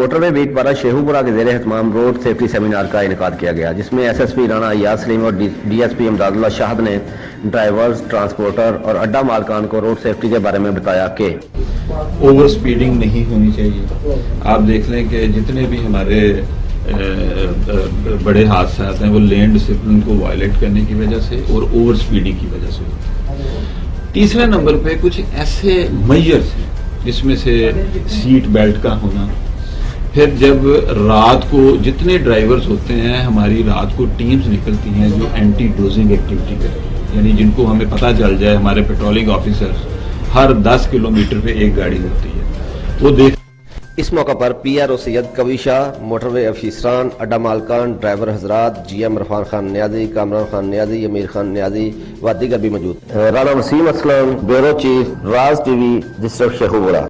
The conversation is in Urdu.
موٹر وے بیٹ پارا شیخوپورہ کے زیر اہتمام روڈ سیفٹی سیمینار کا انعقاد کیا گیا، جس میں S S P Rana Ayaz Saleem اور ڈی ایس پی امداد اللہ شاہد نے ڈرائیورز، ٹرانسپورٹر اور اڈا مالکان کو روڈ سیفٹی کے بارے میں بتایا کہ اوور سپیڈنگ نہیں ہونی چاہیے۔ آپ دیکھ لیں کہ جتنے بھی ہمارے بڑے حادثات ہیں وہ لین ڈسپلن کو وائلیٹ کرنے کی وجہ سے اور اوور سپیڈنگ کی وجہ سے ہوتے ہیں۔ تیسرے نمبر پہ کچھ ایسے میجرز ہیں جس میں سے سیٹ بیلٹ کا ہونا، پھر جب رات کو جتنے ڈرائیورز ہوتے ہیں، ہماری رات کو ٹیمز نکلتی ہیں جو اینٹی ڈوزنگ ایکٹیویٹی کرتی ہیں، یعنی جن کو ہمیں پتہ چل جائے، ہمارے پیٹرولنگ آفیسرز ہر 10 کلومیٹر پہ ایک گاڑی ہوتی ہے وہ دیکھ۔ اس موقع پر پی آر او سید کوی شاہ، موٹر وے افیسران، اڈا مالکان، ڈرائیور حضرات، جی ایم عرفان خان نیازی، کامران خان نیازی، امیر خان نیازی و دیگر بھی موجود۔ رانا وسیم اسلم، بیورو چیف، راز ٹی وی، ڈسٹرکٹ شیخوپورہ۔